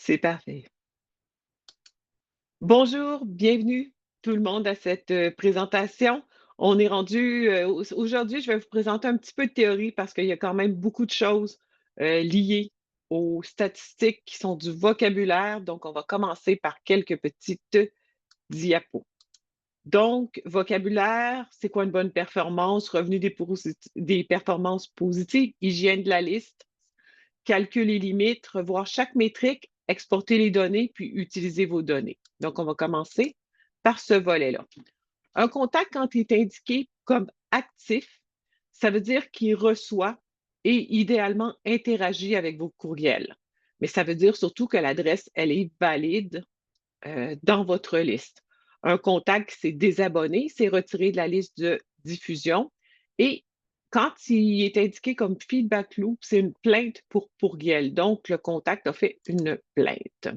C'est parfait. Bonjour, bienvenue tout le monde à cette, présentation. On est rendu, aujourd'hui, je vais vous présenter un petit peu de théorie parce qu'il y a quand même beaucoup de choses, liées aux statistiques qui sont du vocabulaire. Donc, on va commencer par quelques petites diapos. Donc, vocabulaire, c'est quoi une bonne performance? Revenu des performances positives, hygiène de la liste, calcul et limites, revoir chaque métrique, exporter les données, puis utiliser vos données. Donc, on va commencer par ce volet-là. Un contact, quand il est indiqué comme actif, ça veut dire qu'il reçoit et idéalement interagit avec vos courriels. Mais ça veut dire surtout que l'adresse, elle est valide dans votre liste. Un contact qui s'est désabonné, c'est retiré de la liste de diffusion et quand il est indiqué comme feedback loop, c'est une plainte pour pourriel. Donc, le contact a fait une plainte.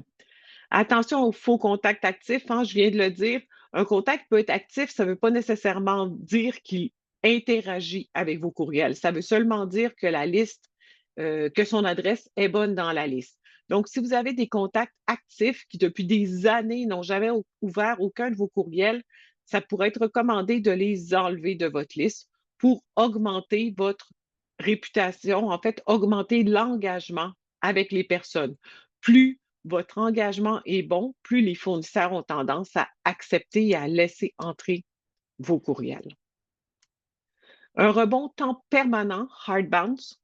Attention aux faux contacts actifs, hein, je viens de le dire. Un contact peut être actif, ça ne veut pas nécessairement dire qu'il interagit avec vos courriels. Ça veut seulement dire que la liste, que son adresse est bonne dans la liste. Donc, si vous avez des contacts actifs qui, depuis des années, n'ont jamais ouvert aucun de vos courriels, ça pourrait être recommandé de les enlever de votre liste pour augmenter votre réputation, en fait, augmenter l'engagement avec les personnes. Plus votre engagement est bon, plus les fournisseurs ont tendance à accepter et à laisser entrer vos courriels. Un rebond temps permanent, hard bounce,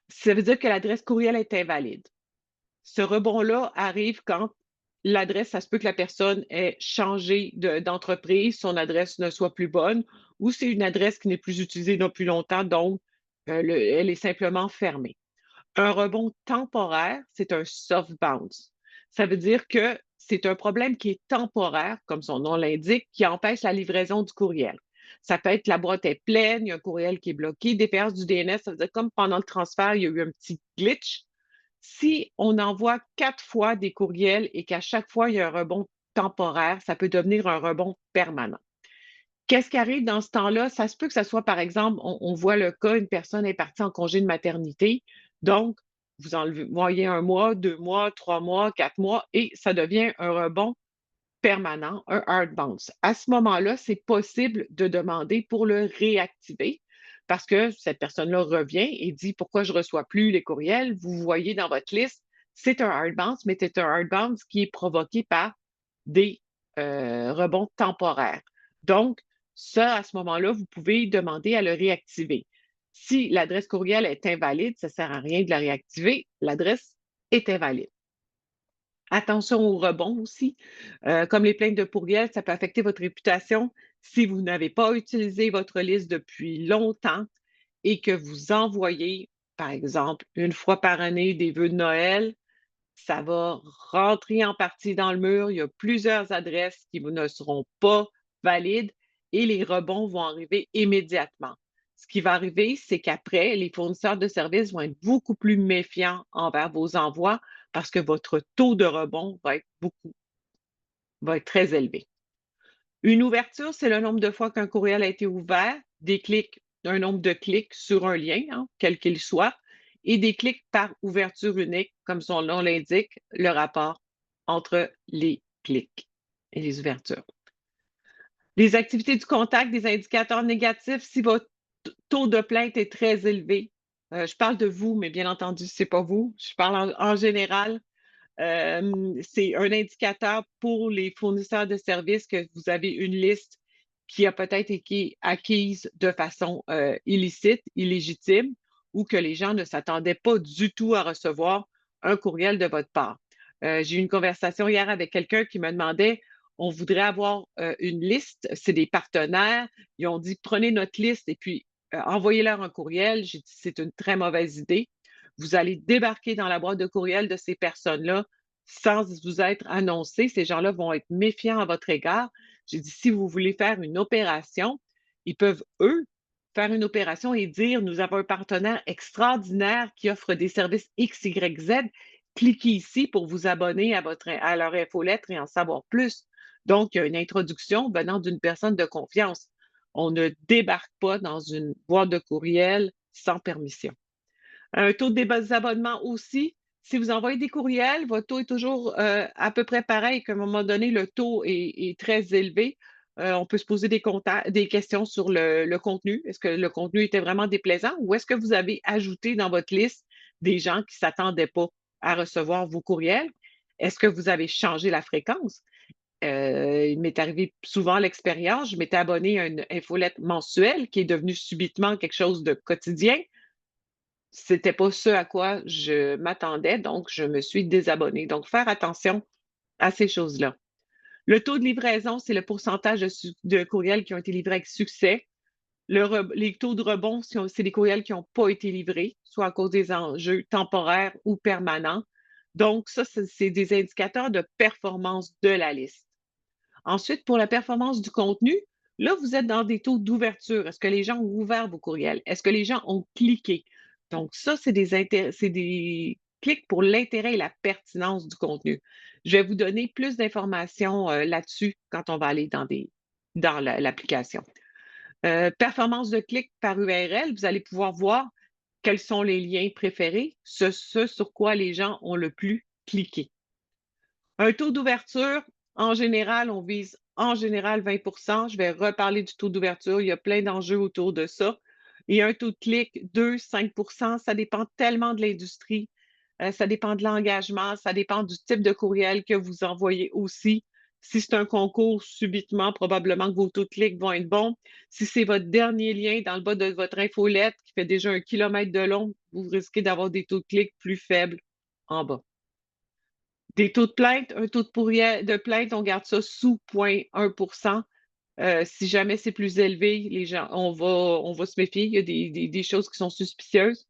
ça veut dire que l'adresse courriel est invalide. Ce rebond-là arrive quand l'adresse, ça se peut que la personne ait changé d'entreprise, son adresse ne soit plus bonne, ou c'est une adresse qui n'est plus utilisée depuis longtemps, donc elle est simplement fermée. Un rebond temporaire, c'est un soft bounce. Ça veut dire que c'est un problème qui est temporaire, comme son nom l'indique, qui empêche la livraison du courriel. Ça peut être la boîte est pleine, il y a un courriel qui est bloqué, défaillance du DNS, ça veut dire comme pendant le transfert, il y a eu un petit glitch. Si on envoie 4 fois des courriels et qu'à chaque fois, il y a un rebond temporaire, ça peut devenir un rebond permanent. Qu'est-ce qui arrive dans ce temps-là? Ça se peut que ça soit, par exemple, on voit le cas, une personne est partie en congé de maternité, donc vous voyez 1 mois, 2 mois, 3 mois, 4 mois et ça devient un rebond permanent, un hard bounce. À ce moment-là, c'est possible de demander pour le réactiver parce que cette personne-là revient et dit: «Pourquoi je ne reçois plus les courriels?» Vous voyez dans votre liste, c'est un hard bounce, mais c'est un hard bounce qui est provoqué par des, rebonds temporaires. Donc ça, à ce moment-là, vous pouvez demander à le réactiver. Si l'adresse courriel est invalide, ça ne sert à rien de la réactiver, l'adresse est invalide. Attention aux rebonds aussi. Comme les plaintes de courriel, ça peut affecter votre réputation si vous n'avez pas utilisé votre liste depuis longtemps et que vous envoyez, par exemple, une fois par année des vœux de Noël, ça va rentrer en partie dans le mur. Il y a plusieurs adresses qui ne seront pas valides et les rebonds vont arriver immédiatement. Ce qui va arriver, c'est qu'après, les fournisseurs de services vont être beaucoup plus méfiants envers vos envois parce que votre taux de rebond va être très élevé. Une ouverture, c'est le nombre de fois qu'un courriel a été ouvert, des clics, un nombre de clics sur un lien, hein, quel qu'il soit, et des clics par ouverture unique, comme son nom l'indique, le rapport entre les clics et les ouvertures. Les activités du contact, des indicateurs négatifs, si votre taux de plainte est très élevé, je parle de vous, mais bien entendu, c'est pas vous, je parle en général. C'est un indicateur pour les fournisseurs de services que vous avez une liste qui a peut-être été acquise de façon, illicite, illégitime ou que les gens ne s'attendaient pas du tout à recevoir un courriel de votre part. J'ai eu une conversation hier avec quelqu'un qui me demandait: «On voudrait avoir, une liste, c'est des partenaires». Ils ont dit: «Prenez notre liste et puis, envoyez-leur un courriel». J'ai dit: «C'est une très mauvaise idée. Vous allez débarquer dans la boîte de courriel de ces personnes-là sans vous être annoncé. Ces gens-là vont être méfiants à votre égard. J'ai dit, si vous voulez faire une opération, ils peuvent, eux, faire une opération et dire, nous avons un partenaire extraordinaire qui offre des services X, Y, Z. Cliquez ici pour vous abonner à leur infolettre et en savoir plus. Donc, il y a une introduction venant d'une personne de confiance. On ne débarque pas dans une boîte de courriel sans permission. Un taux de désabonnement aussi, Si vous envoyez des courriels, votre taux est toujours, à peu près pareil, qu'à un moment donné, le taux est très élevé. On peut se poser des questions sur le contenu. Est-ce que le contenu était vraiment déplaisant ou est-ce que vous avez ajouté dans votre liste des gens qui ne s'attendaient pas à recevoir vos courriels? Est-ce que vous avez changé la fréquence? Il m'est arrivé souvent l'expérience, je m'étais abonnée à une infolette mensuelle qui est devenue subitement quelque chose de quotidien. C'était pas ce à quoi je m'attendais, donc je me suis désabonnée. Donc faire attention à ces choses-là. Le taux de livraison, c'est le pourcentage de courriels qui ont été livrés avec succès. Les taux de rebond, c'est des courriels qui n'ont pas été livrés, soit à cause des enjeux temporaires ou permanents. Donc ça, c'est des indicateurs de performance de la liste. Ensuite, pour la performance du contenu, là, vous êtes dans des taux d'ouverture. Est-ce que les gens ont ouvert vos courriels? Est-ce que les gens ont cliqué? Donc, ça, c'est des clics pour l'intérêt et la pertinence du contenu. Je vais vous donner plus d'informations là-dessus quand on va aller dans l'application. Performance de clic par URL, vous allez pouvoir voir quels sont les liens préférés, ce sur quoi les gens ont le plus cliqué. Un taux d'ouverture, en général, on vise en général 20. Je vais reparler du taux d'ouverture, il y a plein d'enjeux autour de ça. Et un taux de clic, 2-5. Ça dépend tellement de l'industrie, ça dépend de l'engagement, ça dépend du type de courriel que vous envoyez aussi. Si c'est un concours, subitement, probablement que vos taux de clic vont être bons. Si c'est votre dernier lien dans le bas de votre infolette qui fait déjà 1 kilomètre de long, vous risquez d'avoir des taux de clic plus faibles en bas. Des taux de plainte, un taux de plainte, on garde ça sous 0,1. Si jamais c'est plus élevé, les gens on va se méfier. Il y a des choses qui sont suspicieuses.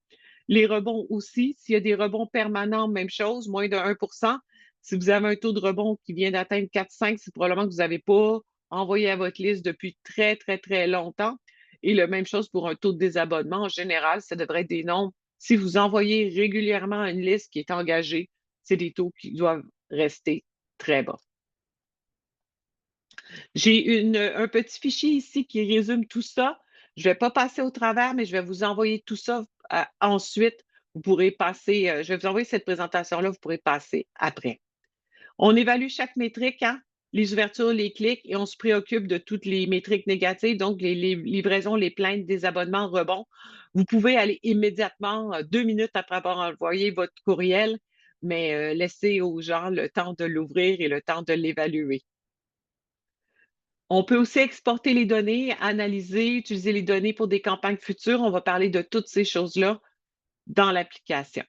Les rebonds aussi, s'il y a des rebonds permanents, même chose, moins de 1. Si vous avez un taux de rebond qui vient d'atteindre 4-5, c'est probablement que vous n'avez pas envoyé à votre liste depuis très, très, très longtemps. Et la même chose pour un taux de désabonnement. En général, ça devrait être des nombres. Si vous envoyez régulièrement à une liste qui est engagée, c'est des taux qui doivent rester très bas. J'ai un petit fichier ici qui résume tout ça. Je ne vais pas passer au travers, mais je vais vous envoyer tout ça ensuite. Vous pourrez passer, je vais vous envoyer cette présentation-là, vous pourrez passer après. On évalue chaque métrique, hein, les ouvertures, les clics, et on se préoccupe de toutes les métriques négatives, donc les livraisons, les plaintes, désabonnements, rebonds. Vous pouvez aller immédiatement, 2 minutes après avoir envoyé votre courriel, mais laissez aux gens le temps de l'ouvrir et le temps de l'évaluer. On peut aussi exporter les données, analyser, utiliser les données pour des campagnes futures. On va parler de toutes ces choses-là dans l'application.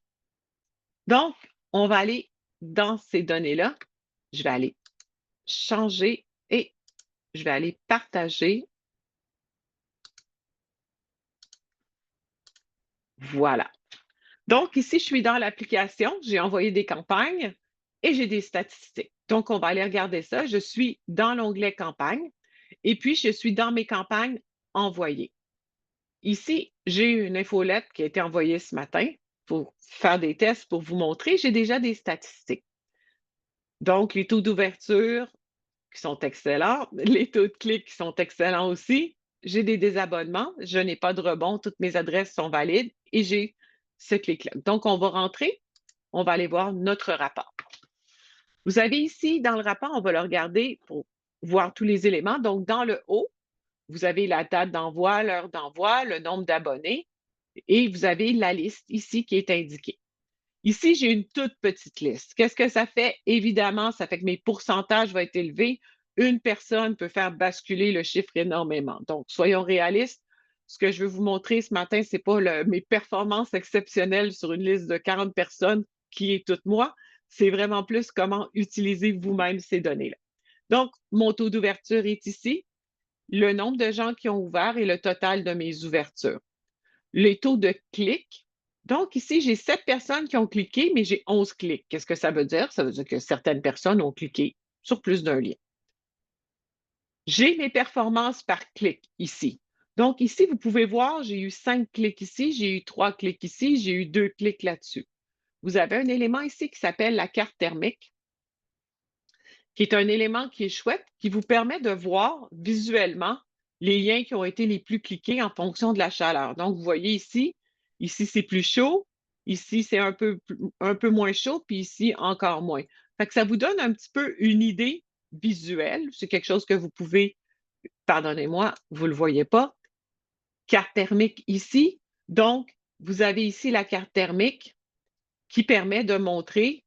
Donc, on va aller dans ces données-là. Je vais aller changer et je vais aller partager. Voilà. Donc, ici, je suis dans l'application. J'ai envoyé des campagnes et j'ai des statistiques. Donc, on va aller regarder ça. Je suis dans l'onglet campagne et puis je suis dans mes campagnes envoyées. Ici, j'ai une infolette qui a été envoyée ce matin pour faire des tests pour vous montrer. J'ai déjà des statistiques. Donc, les taux d'ouverture qui sont excellents, les taux de clics qui sont excellents aussi. J'ai des désabonnements, je n'ai pas de rebond, toutes mes adresses sont valides et j'ai ce clic-là. Donc, on va rentrer, on va aller voir notre rapport. Vous avez ici, dans le rapport, on va le regarder pour voir tous les éléments. Donc, dans le haut, vous avez la date d'envoi, l'heure d'envoi, le nombre d'abonnés et vous avez la liste ici qui est indiquée. Ici, j'ai une toute petite liste. Qu'est-ce que ça fait? Évidemment, ça fait que mes pourcentages vont être élevés. Une personne peut faire basculer le chiffre énormément. Donc, soyons réalistes. Ce que je veux vous montrer ce matin, ce n'est pas mes performances exceptionnelles sur une liste de 40 personnes qui est toute moi. C'est vraiment plus comment utiliser vous-même ces données-là. Donc, mon taux d'ouverture est ici, le nombre de gens qui ont ouvert et le total de mes ouvertures. Les taux de clics. Donc, ici, j'ai 7 personnes qui ont cliqué, mais j'ai 11 clics. Qu'est-ce que ça veut dire? Ça veut dire que certaines personnes ont cliqué sur plus d'un lien. J'ai mes performances par clic ici. Donc, ici, vous pouvez voir, j'ai eu 5 clics ici, j'ai eu 3 clics ici, j'ai eu 2 clics là-dessus. Vous avez un élément ici qui s'appelle la carte thermique, qui est un élément qui est chouette, qui vous permet de voir visuellement les liens qui ont été les plus cliqués en fonction de la chaleur. Donc, vous voyez ici c'est plus chaud. Ici, c'est un peu moins chaud, puis ici, encore moins. Fait que ça vous donne un petit peu une idée visuelle. C'est quelque chose que vous pouvez pardonnez-moi, vous le voyez pas, carte thermique ici. Donc, vous avez ici la carte thermique qui permet de montrer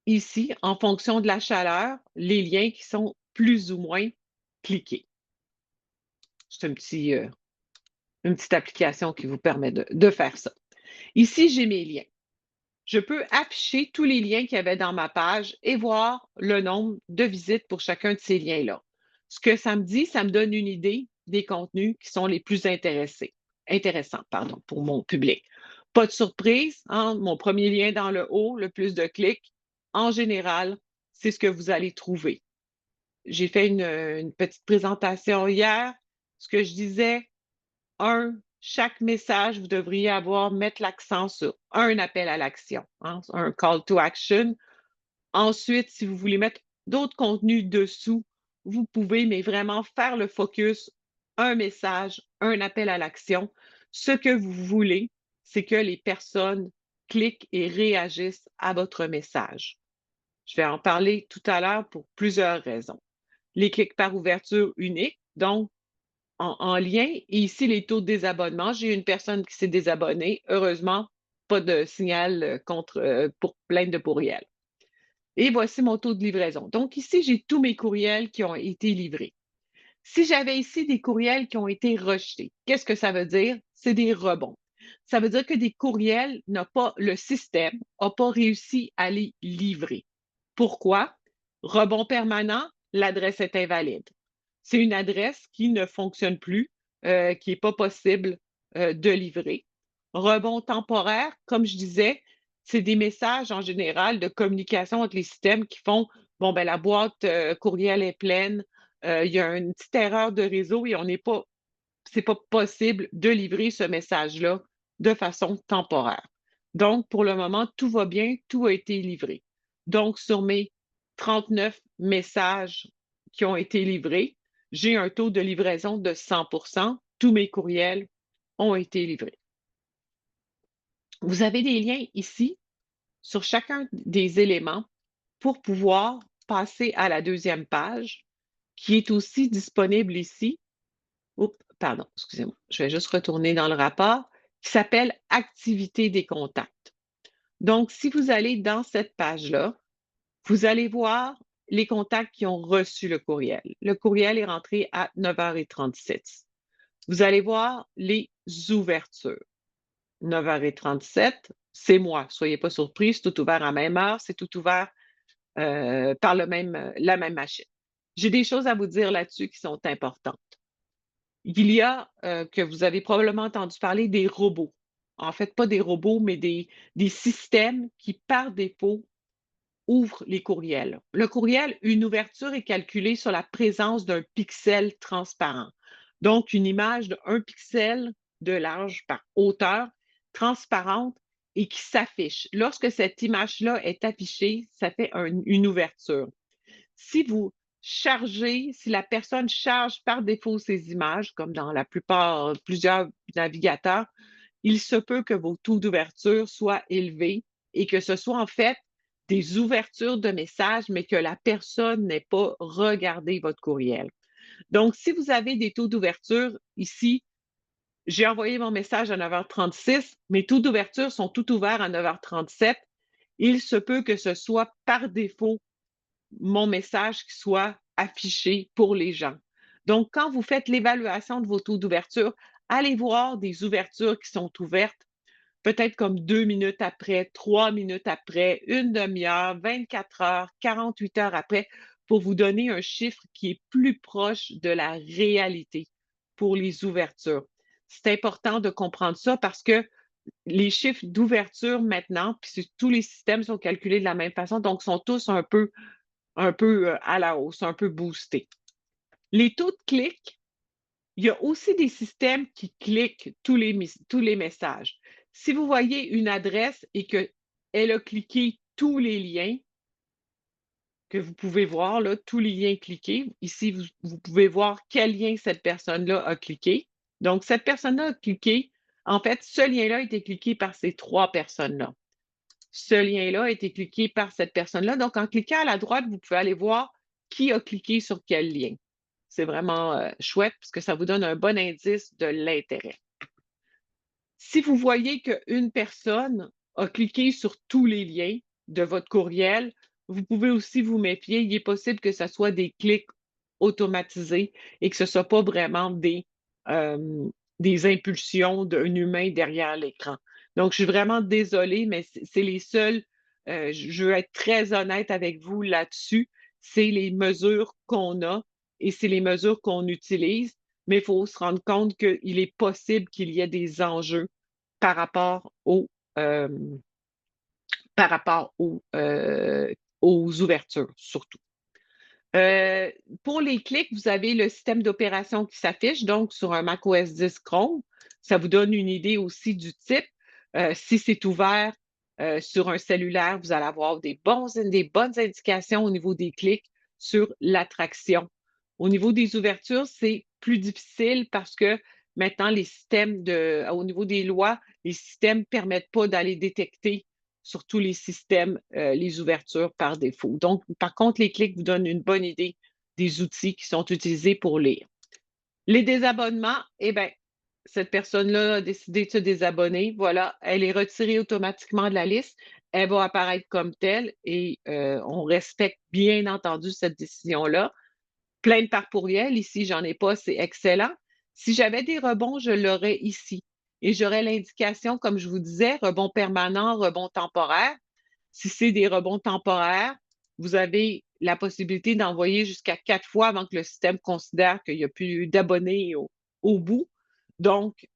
ici, en fonction de la chaleur, les liens qui sont plus ou moins cliqués. C'est une petite application qui vous permet de faire ça. Ici, j'ai mes liens. Je peux afficher tous les liens qu'il y avait dans ma page et voir le nombre de visites pour chacun de ces liens-là. Ce que ça me dit, ça me donne une idée des contenus qui sont les plus intéressants pardon, pour mon public. Pas de surprise, hein, mon premier lien dans le haut, le plus de clics, en général, c'est ce que vous allez trouver. J'ai fait une petite présentation hier. Ce que je disais, chaque message, vous devriez mettre l'accent sur un appel à l'action, hein, un call to action. Ensuite, si vous voulez mettre d'autres contenus dessous, vous pouvez, mais vraiment faire le focus, un message, un appel à l'action. Ce que vous voulez, c'est que les personnes cliquent et réagissent à votre message. Je vais en parler tout à l'heure pour plusieurs raisons. Les clics par ouverture unique, donc en lien. Et ici, les taux de désabonnement. J'ai une personne qui s'est désabonnée. Heureusement, pas de signal pour plainte de courriel. Et voici mon taux de livraison. Donc ici, j'ai tous mes courriels qui ont été livrés. Si j'avais ici des courriels qui ont été rejetés, qu'est-ce que ça veut dire? C'est des rebonds. Ça veut dire que des courriels le système n'a pas réussi à les livrer. Pourquoi? Rebond permanent, l'adresse est invalide. C'est une adresse qui ne fonctionne plus, qui n'est pas possible de livrer. Rebond temporaire, comme je disais, c'est des messages en général de communication entre les systèmes qui font, bon, ben la boîte courriel est pleine, il y a une petite erreur de réseau et c'est pas possible de livrer ce message-là de façon temporaire. Donc, pour le moment, tout va bien, tout a été livré. Donc, sur mes 39 messages qui ont été livrés, j'ai un taux de livraison de 100. Tous mes courriels ont été livrés. Vous avez des liens ici sur chacun des éléments pour pouvoir passer à la deuxième page qui est aussi disponible ici. Oups, pardon, excusez-moi. Je vais juste retourner dans le rapport qui s'appelle Activité des contacts. Donc, si vous allez dans cette page-là, vous allez voir les contacts qui ont reçu le courriel. Le courriel est rentré à 9h36. Vous allez voir les ouvertures. 9h37, c'est moi. Soyez pas surpris, c'est tout ouvert à la même heure, c'est tout ouvert par la même machine. J'ai des choses à vous dire là-dessus qui sont importantes. Il y a, que vous avez probablement entendu parler des robots. En fait, pas des robots, mais des systèmes qui, par défaut, ouvrent les courriels. Le courriel, une ouverture est calculée sur la présence d'un pixel transparent. Donc, une image de 1 pixel de large par hauteur, transparente et qui s'affiche. Lorsque cette image-là est affichée, ça fait une ouverture. Si la personne charge par défaut ces images, comme dans plusieurs navigateurs, il se peut que vos taux d'ouverture soient élevés et que ce soit en fait des ouvertures de messages, mais que la personne n'ait pas regardé votre courriel. Donc, si vous avez des taux d'ouverture ici, j'ai envoyé mon message à 9h36, mes taux d'ouverture sont tout ouverts à 9h37. Il se peut que ce soit par défaut mon message qui soit affiché pour les gens. Donc, quand vous faites l'évaluation de vos taux d'ouverture, allez voir des ouvertures qui sont ouvertes, peut-être comme 2 minutes après, 3 minutes après, une demi-heure, 24 heures, 48 heures après, pour vous donner un chiffre qui est plus proche de la réalité pour les ouvertures. C'est important de comprendre ça parce que les chiffres d'ouverture maintenant, puis tous les systèmes sont calculés de la même façon, donc sont tous un peu à la hausse, un peu boosté. Les taux de clic, il y a aussi des systèmes qui cliquent tous les messages. Si vous voyez une adresse et qu'elle a cliqué tous les liens que vous pouvez voir, là, tous les liens cliqués, ici, vous pouvez voir quel lien cette personne-là a cliqué. Donc, cette personne-là a cliqué En fait, ce lien-là a été cliqué par ces 3 personnes-là. Ce lien-là a été cliqué par cette personne-là. Donc, en cliquant à la droite, vous pouvez aller voir qui a cliqué sur quel lien. C'est vraiment, chouette parce que ça vous donne un bon indice de l'intérêt. Si vous voyez qu'une personne a cliqué sur tous les liens de votre courriel, vous pouvez aussi vous méfier. Il est possible que ça soit des clics automatisés et que ce ne soit pas vraiment des impulsions d'un humain derrière l'écran. Donc, je suis vraiment désolée, mais c'est les seuls, je veux être très honnête avec vous là-dessus, c'est les mesures qu'on a et c'est les mesures qu'on utilise, mais il faut se rendre compte qu'il est possible qu'il y ait des enjeux par rapport aux, hem, par rapport aux ouvertures surtout. Heu, pour les clics, vous avez le système d'opération qui s'affiche, donc sur un macOS 10 Chrome. Ça vous donne une idée aussi du type. Si c'est ouvert, sur un cellulaire, vous allez avoir des bonnes indications au niveau des clics sur l'attraction. Au niveau des ouvertures, c'est plus difficile parce que maintenant les systèmes au niveau des lois, les systèmes permettent pas d'aller détecter sur tous les systèmes, les ouvertures par défaut. Donc, par contre, les clics vous donnent une bonne idée des outils qui sont utilisés pour lire. Les désabonnements, eh bien, cette personne-là a décidé de se désabonner. Voilà, elle est retirée automatiquement de la liste. Elle va apparaître comme telle et on respecte bien entendu cette décision-là. Plainte par courriel, ici, j'en ai pas, c'est excellent. Si j'avais des rebonds, je l'aurais ici et j'aurais l'indication, comme je vous disais, rebond permanent, rebond temporaire. Si c'est des rebonds temporaires, vous avez la possibilité d'envoyer jusqu'à 4 fois avant que le système considère qu'il n'y a plus d'abonnés au bout. Donc,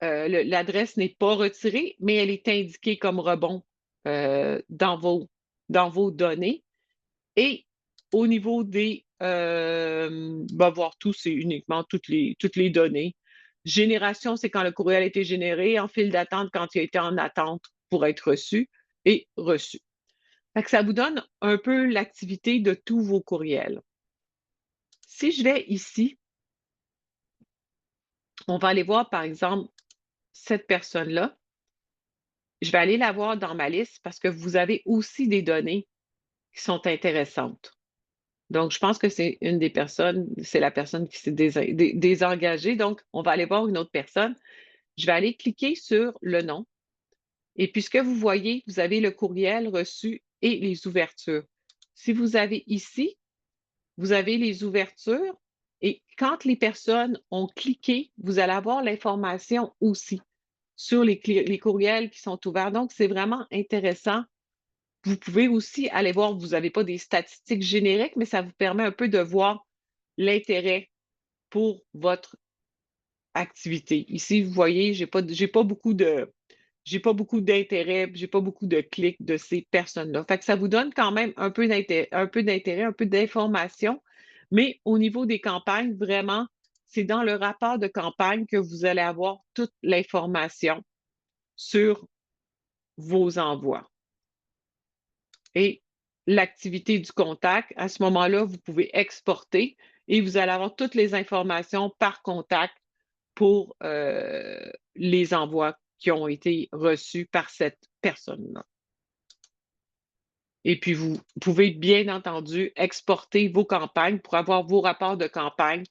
l'adresse n'est pas retirée, mais elle est indiquée comme rebond, dans vos données. Et au niveau voir tout, c'est uniquement toutes les données. Génération, c'est quand le courriel a été généré. En file d'attente, quand il a été en attente pour être reçu et reçu. Fait que ça vous donne un peu l'activité de tous vos courriels. Si je vais ici, on va aller voir, par exemple, cette personne-là. Je vais aller la voir dans ma liste parce que vous avez aussi des données qui sont intéressantes. Donc, je pense que c'est la personne qui s'est désengagée. Donc, on va aller voir une autre personne. Je vais aller cliquer sur le nom. Et puis, ce que vous voyez, vous avez le courriel reçu et les ouvertures. Si vous avez ici, vous avez les ouvertures et quand les personnes ont cliqué, vous allez avoir l'information aussi sur les courriels qui sont ouverts. Donc, c'est vraiment intéressant. Vous pouvez aussi aller voir, vous n'avez pas des statistiques génériques, mais ça vous permet un peu de voir l'intérêt pour votre activité. Ici, vous voyez, j'ai pas beaucoup d'intérêt, j'ai pas beaucoup de clics de ces personnes-là. Fait que ça vous donne quand même un peu d'intérêt, un peu d'information, mais au niveau des campagnes, vraiment, c'est dans le rapport de campagne que vous allez avoir toute l'information sur vos envois. Et l'activité du contact, à ce moment-là, vous pouvez exporter et vous allez avoir toutes les informations par contact pour, les envois qui ont été reçus par cette personne-là. Et puis vous pouvez bien entendu exporter vos campagnes pour avoir vos rapports de campagne,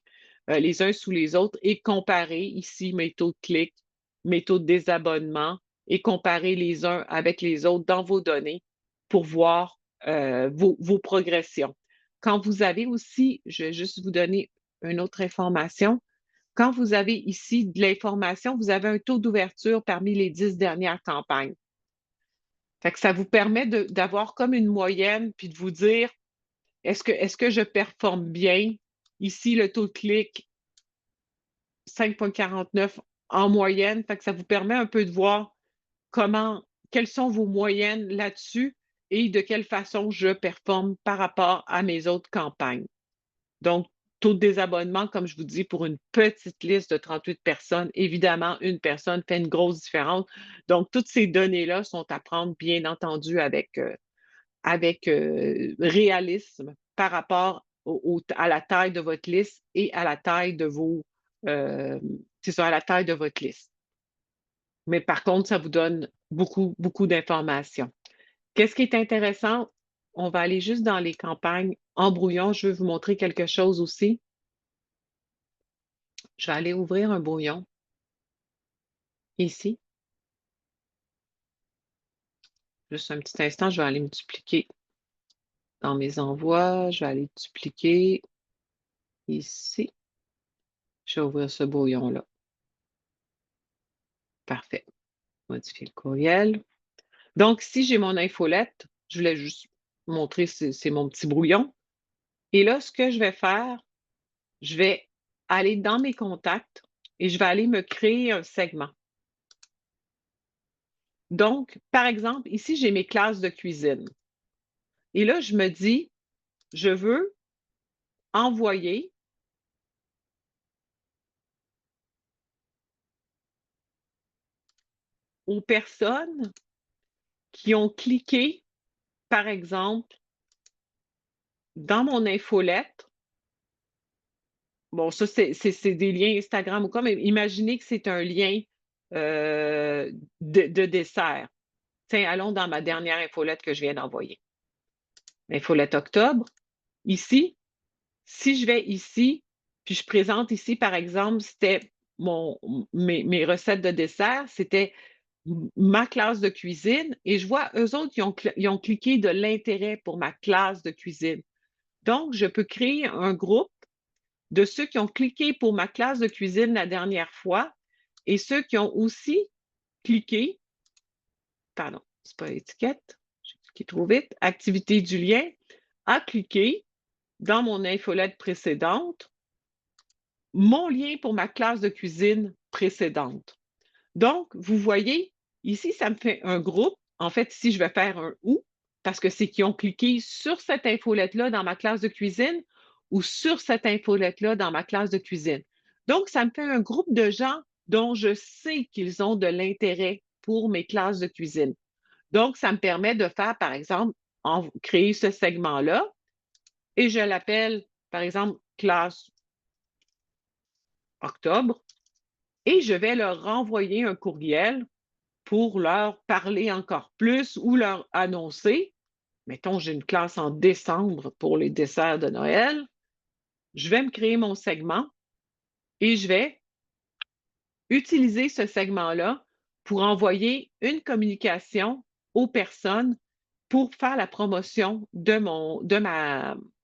les uns sous les autres et comparer ici mes taux de clics, mes taux de désabonnement et comparer les uns avec les autres dans vos données pour voir, vos progressions. Quand vous avez aussi je vais juste vous donner une autre information. Quand vous avez ici de l'information, vous avez un taux d'ouverture parmi les 10 dernières campagnes. Fait que ça vous permet d'avoir comme une moyenne, puis de vous dire: «Est-ce que je performe bien?» Ici, le taux de clic, 5,49 en moyenne. Fait que ça vous permet un peu de voir comment quelles sont vos moyennes là-dessus et de quelle façon je performe par rapport à mes autres campagnes. Donc, taux de désabonnement, comme je vous dis, pour une petite liste de 38 personnes, évidemment, une personne fait une grosse différence. Donc, toutes ces données-là sont à prendre, bien entendu, avec réalisme par rapport à la taille de votre liste et à la taille de vos, c'est ça, à la taille de votre liste. Mais par contre, ça vous donne beaucoup, beaucoup d'informations. Qu'est-ce qui est intéressant? On va aller juste dans les campagnes en brouillon. Je veux vous montrer quelque chose aussi. Je vais aller ouvrir un brouillon ici. Juste un petit instant, je vais aller me dupliquer dans mes envois. Je vais aller dupliquer ici. Je vais ouvrir ce brouillon-là. Parfait. Modifier le courriel. Donc, si j'ai mon infolette, je voulais juste montrer, c'est mon petit brouillon. Et là, ce que je vais faire, je vais aller dans mes contacts et je vais aller me créer un segment. Donc, par exemple, ici, j'ai mes classes de cuisine. Et là, je me dis, je veux envoyer aux personnes qui ont cliqué, par exemple, dans mon infolette. Bon, ça, c'est des liens Instagram ou quoi, mais imaginez que c'est un lien de dessert. Tiens, allons dans ma dernière infolette que je viens d'envoyer. Infolette octobre. Ici, si je vais ici, puis je présente ici, par exemple, c'était mes recettes de dessert, c'était ma classe de cuisine et je vois eux autres, ils ont cliqué de l'intérêt pour ma classe de cuisine. Donc, je peux créer un groupe de ceux qui ont cliqué pour ma classe de cuisine la dernière fois et ceux qui ont aussi cliqué, pardon, c'est pas étiquette, j'ai cliqué trop vite, activité du lien, a cliqué dans mon infolette précédente mon lien pour ma classe de cuisine précédente. Donc, vous voyez, ici, ça me fait un groupe. En fait, ici, je vais faire un ou parce que c'est qu'ils ont cliqué sur cette infolette-là dans ma classe de cuisine ou sur cette infolette-là dans ma classe de cuisine. Donc, ça me fait un groupe de gens dont je sais qu'ils ont de l'intérêt pour mes classes de cuisine. Donc, ça me permet de faire, par exemple, créer ce segment-là et je l'appelle, par exemple, classe octobre et je vais leur renvoyer un courriel pour leur parler encore plus ou leur annoncer, mettons, j'ai une classe en décembre pour les desserts de Noël, je vais me créer mon segment et je vais utiliser ce segment-là pour envoyer une communication aux personnes pour faire la promotion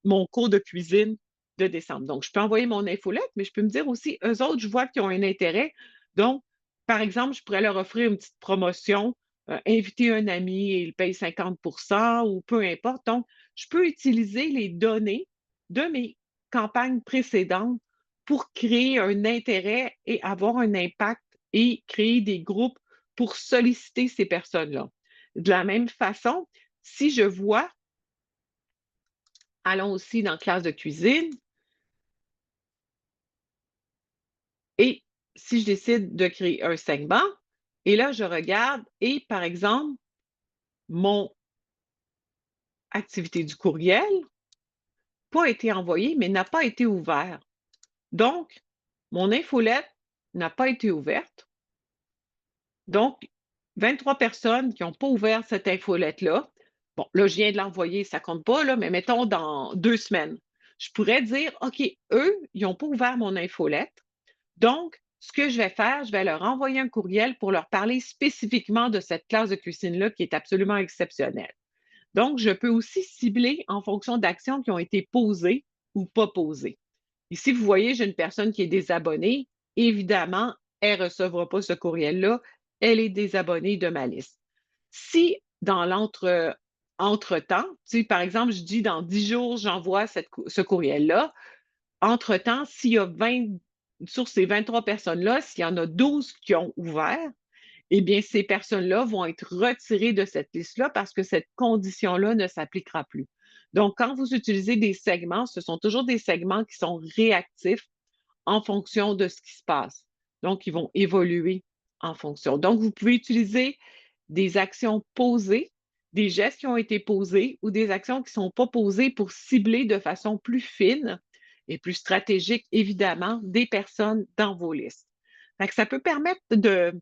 mon cours de cuisine de décembre. Donc, je peux envoyer mon infolette, mais je peux me dire aussi, eux autres, je vois qu'ils ont un intérêt. Donc, par exemple, je pourrais leur offrir une petite promotion, inviter un ami et il paye 50 ou peu importe. Donc, je peux utiliser les données de mes campagnes précédentes pour créer un intérêt et avoir un impact et créer des groupes pour solliciter ces personnes-là. De la même façon, si je vois, allons aussi dans classe de cuisine, et si je décide de créer un segment, et là, je regarde, et par exemple, mon activité du courriel n'a pas été envoyée, mais n'a pas été ouvert. Donc, mon infolette n'a pas été ouverte. Donc, 23 personnes qui n'ont pas ouvert cette infolette-là. Bon, là, je viens de l'envoyer, ça ne compte pas, là, mais mettons dans 2 semaines. Je pourrais dire, OK, eux, ils n'ont pas ouvert mon infolette. Donc, ce que je vais faire, je vais leur envoyer un courriel pour leur parler spécifiquement de cette classe de cuisine-là qui est absolument exceptionnelle. Donc, je peux aussi cibler en fonction d'actions qui ont été posées ou pas posées. Ici, vous voyez, j'ai une personne qui est désabonnée. Évidemment, elle ne recevra pas ce courriel-là. Elle est désabonnée de ma liste. Si dans entre-temps, par exemple, je dis dans 10 jours, j'envoie ce courriel-là, entre-temps, s'il y a 20, sur ces 23 personnes-là, s'il y en a 12 qui ont ouvert, eh bien, ces personnes-là vont être retirées de cette liste-là parce que cette condition-là ne s'appliquera plus. Donc, quand vous utilisez des segments, ce sont toujours des segments qui sont réactifs en fonction de ce qui se passe. Donc, ils vont évoluer en fonction. Donc, vous pouvez utiliser des actions posées, des gestes qui ont été posés ou des actions qui ne sont pas posées pour cibler de façon plus fine et plus stratégique, évidemment, des personnes dans vos listes. Fait que ça peut permettre de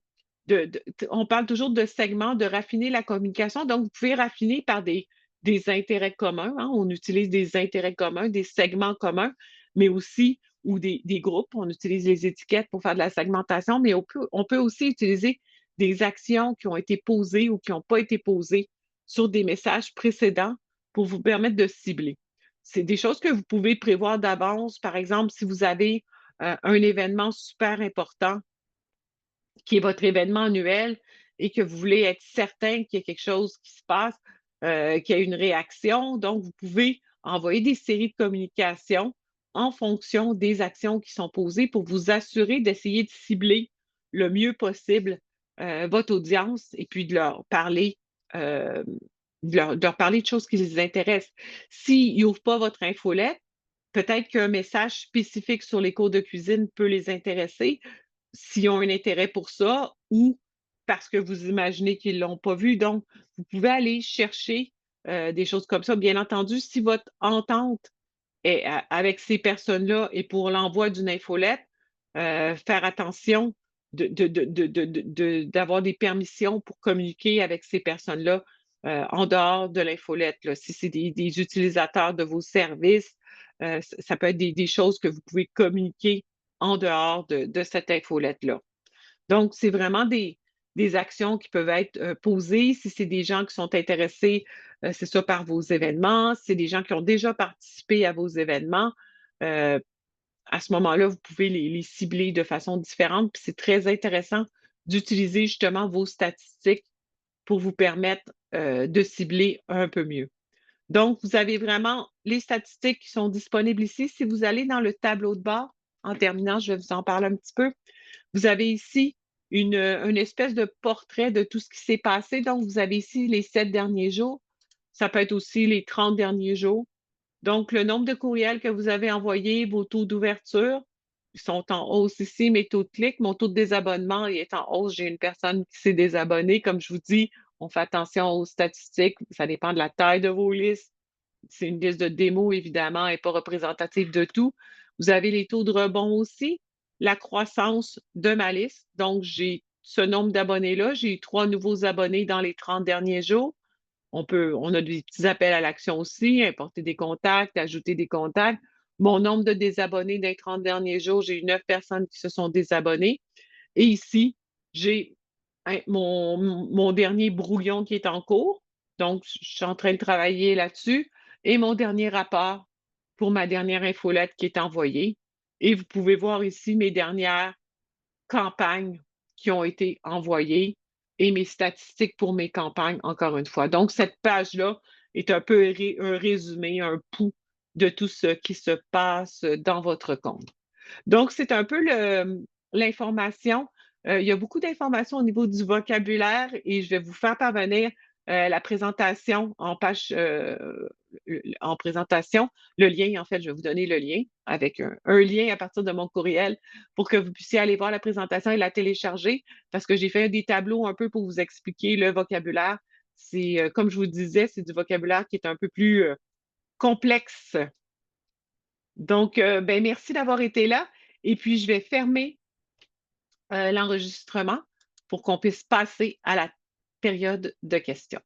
on parle toujours de segments, de raffiner la communication. Donc, vous pouvez raffiner par des intérêts communs, hein. On utilise des intérêts communs, des segments communs, mais aussi ou des groupes. On utilise les étiquettes pour faire de la segmentation, mais on peut aussi utiliser des actions qui ont été posées ou qui n'ont pas été posées sur des messages précédents pour vous permettre de cibler. C'est des choses que vous pouvez prévoir d'avance. Par exemple, si vous avez un événement super important qui est votre événement annuel et que vous voulez être certain qu'il y a quelque chose qui se passe, qu'il y a une réaction. Donc, vous pouvez envoyer des séries de communications en fonction des actions qui sont posées pour vous assurer d'essayer de cibler le mieux possible votre audience et puis de leur parler. De leur parler de choses qui les intéressent. S'ils n'ouvrent pas votre infolette, peut-être qu'un message spécifique sur les cours de cuisine peut les intéresser, s'ils ont un intérêt pour ça ou parce que vous imaginez qu'ils ne l'ont pas vu. Donc, vous pouvez aller chercher des choses comme ça. Bien entendu, si votre entente est avec ces personnes-là et pour l'envoi d'une infolette, faire attention d'avoir des permissions pour communiquer avec ces personnes-là en dehors de l'infolette. Là. Si c'est des utilisateurs de vos services, ça peut être des choses que vous pouvez communiquer en dehors de cette infolette-là. Donc, c'est vraiment des actions qui peuvent être posées. Si c'est des gens qui sont intéressés, c'est ça, par vos événements. Si c'est des gens qui ont déjà participé à vos événements, euh, à ce moment-là, vous pouvez les cibler de façon différente. Puis c'est très intéressant d'utiliser justement vos statistiques pour vous permettre de cibler un peu mieux. Donc, vous avez vraiment les statistiques qui sont disponibles ici. Si vous allez dans le tableau de bord, en terminant, je vais vous en parler un petit peu. Vous avez ici une espèce de portrait de tout ce qui s'est passé. Donc, vous avez ici les 7 derniers jours. Ça peut être aussi les 30 derniers jours. Donc, le nombre de courriels que vous avez envoyés, vos taux d'ouverture, ils sont en hausse ici. Mes taux de clic, mon taux de désabonnement il est en hausse. J'ai une personne qui s'est désabonnée. Comme je vous dis, on fait attention aux statistiques. Ça dépend de la taille de vos listes. C'est une liste de démo, évidemment, et pas représentative de tout. Vous avez les taux de rebond aussi, la croissance de ma liste. Donc, j'ai ce nombre d'abonnés-là. J'ai eu 3 nouveaux abonnés dans les 30 derniers jours. On a des petits appels à l'action aussi, importer des contacts, ajouter des contacts. Mon nombre de désabonnés dans les 30 derniers jours, j'ai eu 9 personnes qui se sont désabonnées. Et ici, j'ai mon dernier brouillon qui est en cours. Donc, je suis en train de travailler là-dessus. Et mon dernier rapport pour ma dernière infolette qui est envoyée. Et vous pouvez voir ici mes dernières campagnes qui ont été envoyées et mes statistiques pour mes campagnes, encore une fois. Donc, cette page-là est un peu un résumé, un pouls de tout ce qui se passe dans votre compte. Donc, c'est un peu l'information. Il y a beaucoup d'informations au niveau du vocabulaire et je vais vous faire parvenir la présentation en présentation. Le lien, en fait, je vais vous donner le lien avec un lien à partir de mon courriel pour que vous puissiez aller voir la présentation et la télécharger parce que j'ai fait des tableaux un peu pour vous expliquer le vocabulaire. C'est, comme je vous disais, c'est du vocabulaire qui est un peu plus complexe. Donc, ben, merci d'avoir été là. Et puis, je vais fermer l'enregistrement pour qu'on puisse passer à la période de questions.